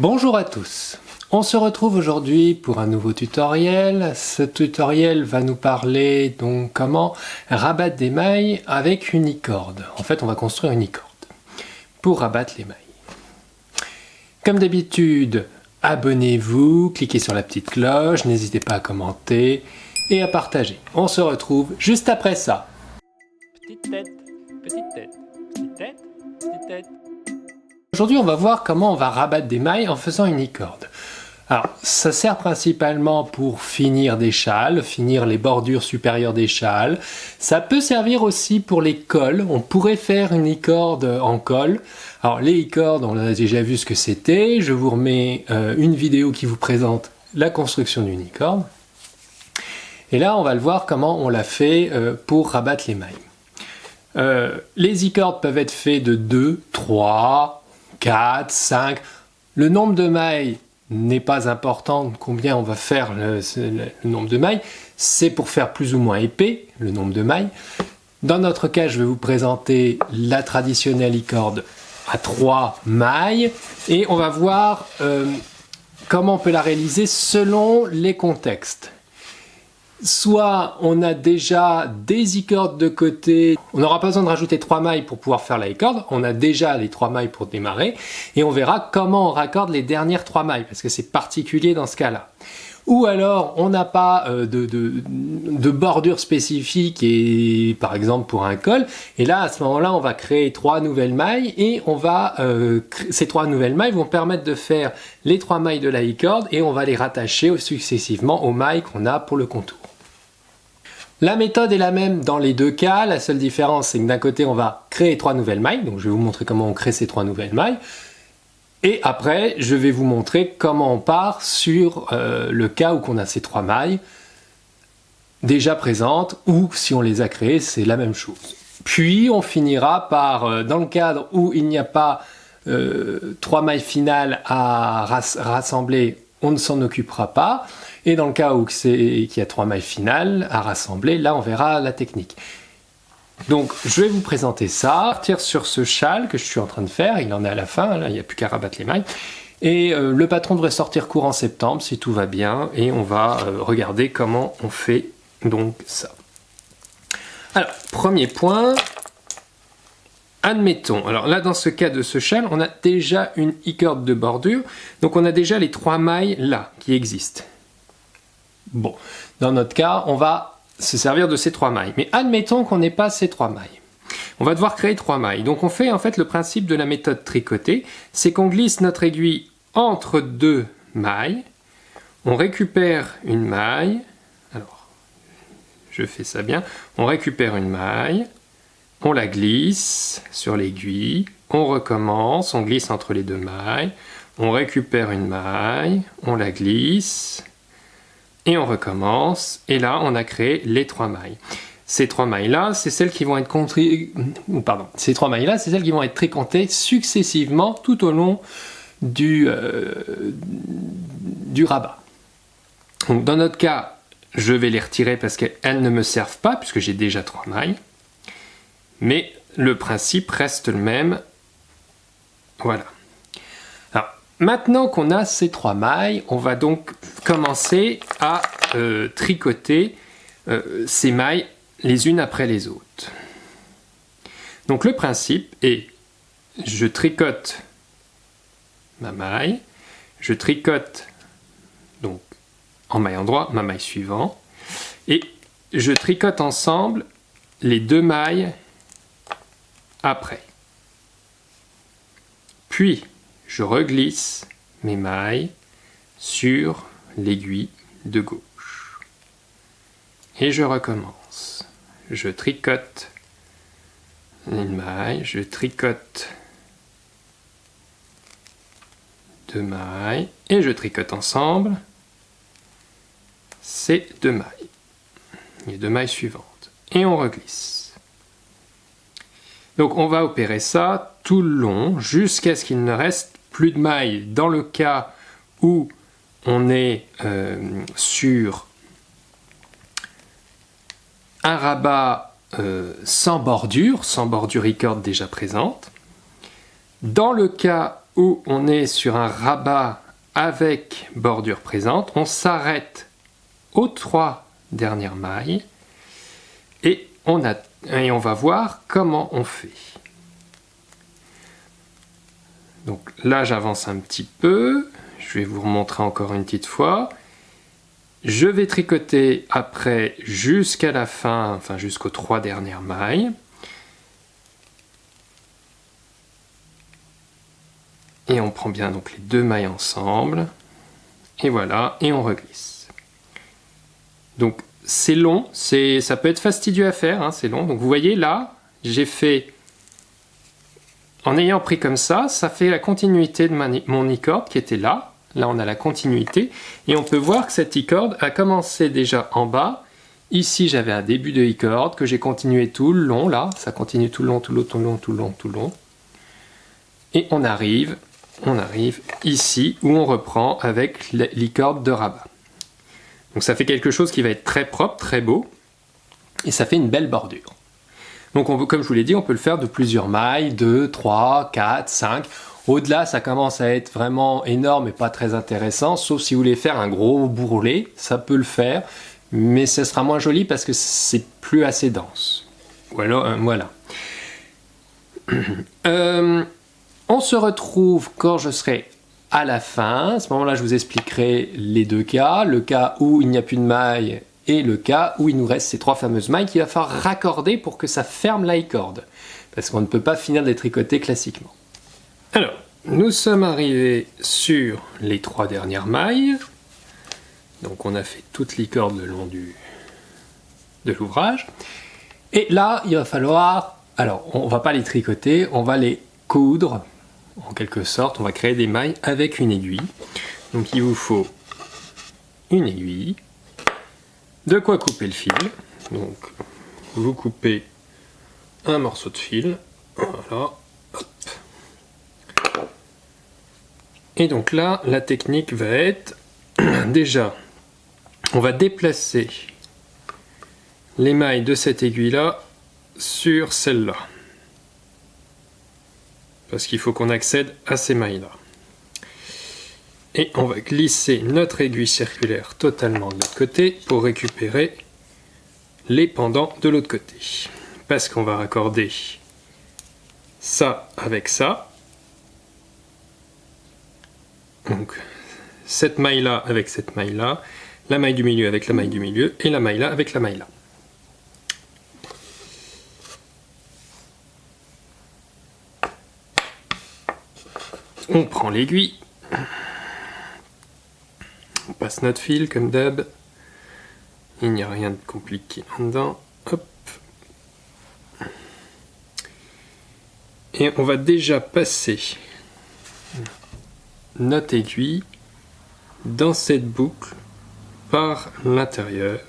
Bonjour à tous, on se retrouve aujourd'hui pour un nouveau tutoriel. Ce tutoriel va nous parler donc comment rabattre des mailles avec une e-corde. En fait, on va construire une e-corde pour rabattre les mailles. Comme d'habitude, abonnez-vous, cliquez sur la petite cloche, n'hésitez pas à commenter et à partager. On se retrouve juste après ça. Petite tête, petite tête, petite tête, petite tête. Aujourd'hui, on va voir comment on va rabattre des mailles en faisant une e-corde. Alors, ça sert principalement pour finir des châles, finir les bordures supérieures des châles. Ça peut servir aussi pour les cols. On pourrait faire une e-corde en colle. Alors, les e-cordes, on a déjà vu ce que c'était. Je vous remets une vidéo qui vous présente la construction d'une e-corde. Et là, on va le voir comment on l'a fait pour rabattre les mailles. Les e-cordes peuvent être faits de 2, 3, 4, 5. Le nombre de mailles n'est pas important, combien on va faire le nombre de mailles. C'est pour faire plus ou moins épais, le nombre de mailles. Dans notre cas, je vais vous présenter la traditionnelle e-corde à 3 mailles. Et on va voir comment on peut la réaliser selon les contextes. Soit on a déjà des e-cordes de côté, on n'aura pas besoin de rajouter 3 mailles pour pouvoir faire la e-corde, on a déjà les 3 mailles pour démarrer, et on verra comment on raccorde les dernières 3 mailles, parce que c'est particulier dans ce cas-là. Ou alors on n'a pas de bordure spécifique, et par exemple pour un col, et là à ce moment-là on va créer 3 nouvelles mailles, et on va ces 3 nouvelles mailles vont permettre de faire les 3 mailles de la e-corde, et on va les rattacher successivement aux mailles qu'on a pour le contour. La méthode est la même dans les deux cas, la seule différence c'est que d'un côté on va créer 3 nouvelles mailles, donc je vais vous montrer comment on crée ces 3 nouvelles mailles, et après je vais vous montrer comment on part sur le cas où on a ces 3 mailles déjà présentes, ou si on les a créées c'est la même chose. Puis on finira par, dans le cadre où il n'y a pas 3 mailles finales à rassembler, on ne s'en occupera pas. Et dans le cas où il y a 3 mailles finales à rassembler, là on verra la technique. Donc je vais vous présenter ça, partir sur ce châle que je suis en train de faire, il en est à la fin, là il n'y a plus qu'à rabattre les mailles. Et le patron devrait sortir courant septembre si tout va bien, et on va regarder comment on fait donc ça. Alors, premier point, admettons, alors là dans ce cas de ce châle, on a déjà une e-corde de bordure, donc on a déjà les 3 mailles là qui existent. Bon, dans notre cas, on va se servir de ces 3 mailles. Mais admettons qu'on n'ait pas ces 3 mailles. On va devoir créer 3 mailles. Donc on fait en fait le principe de la méthode tricotée, c'est qu'on glisse notre aiguille entre 2 mailles, on récupère une maille, alors je fais ça bien, on récupère une maille, on la glisse sur l'aiguille, on recommence, on glisse entre les 2 mailles, on récupère une maille, on la glisse, et on recommence, et là on a créé les 3 mailles. Ces 3 mailles-là, c'est celles qui vont être ces 3 mailles-là, c'est celles qui vont être tricotées successivement tout au long du rabat. Donc dans notre cas, je vais les retirer parce qu'elles ne me servent pas, puisque j'ai déjà 3 mailles. Mais le principe reste le même. Voilà. Alors, maintenant qu'on a ces 3 mailles, on va donc commencer à tricoter ces mailles les unes après les autres. Donc le principe est, je tricote ma maille, je tricote donc en maille endroit ma maille suivante, et je tricote ensemble les 2 mailles après. Puis je reglisse mes mailles sur l'aiguille de gauche. Et je recommence. Je tricote une maille, je tricote 2 mailles, et je tricote ensemble ces 2 mailles. Les 2 mailles suivantes. Et on reglisse. Donc on va opérer ça tout le long, jusqu'à ce qu'il ne reste plus de mailles. Dans le cas où on est sur un rabat sans bordure e-corde déjà présente. Dans le cas où on est sur un rabat avec bordure présente, on s'arrête aux 3 dernières mailles et on va voir comment on fait. Donc là, j'avance un petit peu. Je vais vous remontrer encore une petite fois. Je vais tricoter après jusqu'à la fin, enfin jusqu'aux 3 dernières mailles. Et on prend bien donc les 2 mailles ensemble. Et voilà, et on reglisse. Donc c'est long, ça peut être fastidieux à faire, hein, c'est long. Donc vous voyez là, j'ai fait, en ayant pris comme ça fait la continuité de mon e-cord qui était là. Là, on a la continuité. Et on peut voir que cette e-cord a commencé déjà en bas. Ici, j'avais un début de e-cord que j'ai continué tout le long. Là, ça continue tout le long, tout le long, tout le long, tout le long, tout le long. Et on arrive ici où on reprend avec l'e-cord de rabat. Donc ça fait quelque chose qui va être très propre, très beau. Et ça fait une belle bordure. Donc comme je vous l'ai dit, on peut le faire de plusieurs mailles, 2, 3, 4, 5... Au-delà, ça commence à être vraiment énorme et pas très intéressant, sauf si vous voulez faire un gros bourrelet, ça peut le faire, mais ce sera moins joli parce que c'est plus assez dense. Voilà. On se retrouve quand je serai à la fin. À ce moment-là, je vous expliquerai les 2 cas, le cas où il n'y a plus de mailles et le cas où il nous reste ces 3 fameuses mailles qu'il va falloir raccorder pour que ça ferme la e-corde, parce qu'on ne peut pas finir de les tricoter classiquement. Alors, nous sommes arrivés sur les 3 dernières mailles. Donc on a fait toute l'e-corde le long de l'ouvrage. Et là, il va falloir... Alors, on ne va pas les tricoter, on va les coudre. En quelque sorte, on va créer des mailles avec une aiguille. Donc il vous faut une aiguille. De quoi couper le fil. Donc, vous coupez un morceau de fil. Voilà. Et donc là, la technique va être, déjà, on va déplacer les mailles de cette aiguille-là sur celle-là. Parce qu'il faut qu'on accède à ces mailles-là. Et on va glisser notre aiguille circulaire totalement de l'autre côté pour récupérer les pendants de l'autre côté. Parce qu'on va raccorder ça avec ça. Donc, cette maille-là avec cette maille-là, la maille du milieu avec la maille du milieu, et la maille-là avec la maille-là. On prend l'aiguille, on passe notre fil comme d'hab, il n'y a rien de compliqué là-dedans, hop. Et on va déjà passer notre aiguille dans cette boucle par l'intérieur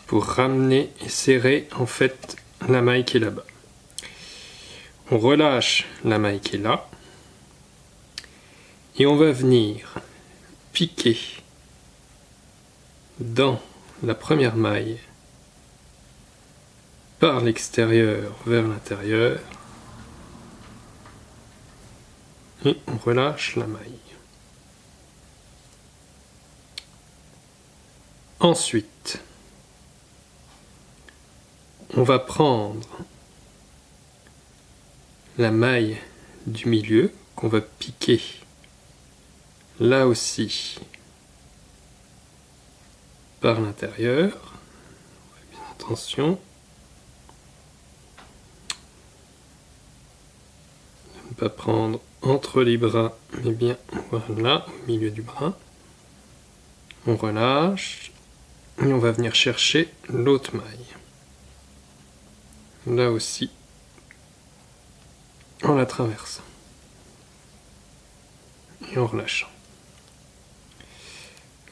pour ramener et serrer en fait la maille qui est là-bas. On relâche la maille qui est là et on va venir piquer dans la première maille par l'extérieur vers l'intérieur. Et on relâche la maille. Ensuite, on va prendre la maille du milieu qu'on va piquer là aussi par l'intérieur. Attention de ne pas prendre entre les bras, mais bien voilà, au milieu du bras. On relâche et on va venir chercher l'autre maille. Là aussi, en la traversant et en relâchant.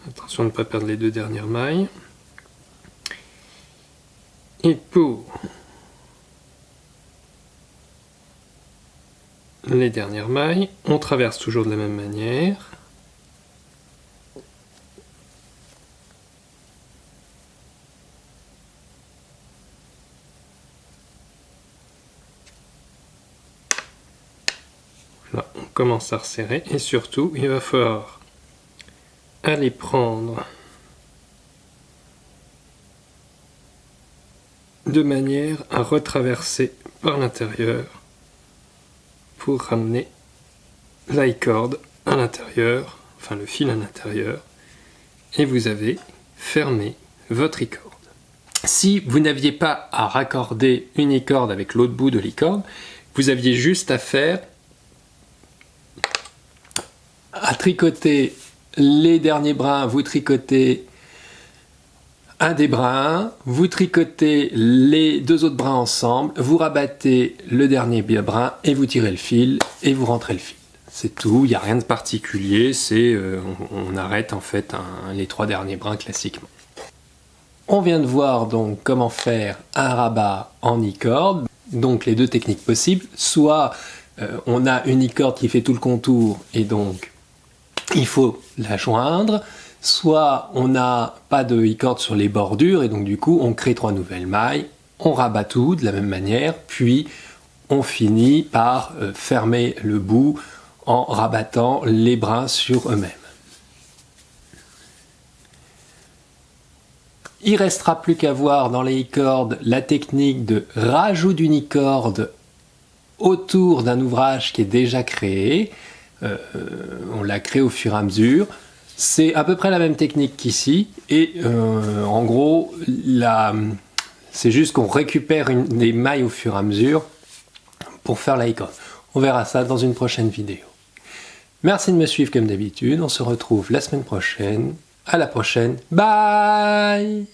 Attention de ne pas perdre les 2 dernières mailles. Et pour les dernières mailles, on traverse toujours de la même manière. commence à resserrer et surtout il va falloir aller prendre de manière à retraverser par l'intérieur pour ramener l'i-cord à l'intérieur, enfin le fil à l'intérieur, et vous avez fermé votre i-cord. Si vous n'aviez pas à raccorder une i-cord avec l'autre bout de l'i-cord, vous aviez juste à faire à tricoter les derniers brins, vous tricotez un des brins, vous tricotez les deux autres brins ensemble, vous rabattez le dernier brin et vous tirez le fil et vous rentrez le fil. C'est tout, il n'y a rien de particulier, on arrête en fait les 3 derniers brins classiquement. On vient de voir donc comment faire un rabat en i-cord, donc les deux techniques possibles, soit on a une i-cord qui fait tout le contour et donc il faut la joindre, soit on n'a pas de i-cord sur les bordures et donc du coup on crée 3 nouvelles mailles, on rabat tout de la même manière, puis on finit par fermer le bout en rabattant les brins sur eux-mêmes. Il restera plus qu'à voir dans les i-cords la technique de rajout d'une i-cord autour d'un ouvrage qui est déjà créé. On l'a créé au fur et à mesure. C'est à peu près la même technique qu'ici et en gros c'est juste qu'on récupère des mailles au fur et à mesure pour faire la i-cord. On verra ça dans une prochaine vidéo. Merci de me suivre comme d'habitude, on se retrouve la semaine prochaine. À la prochaine, bye!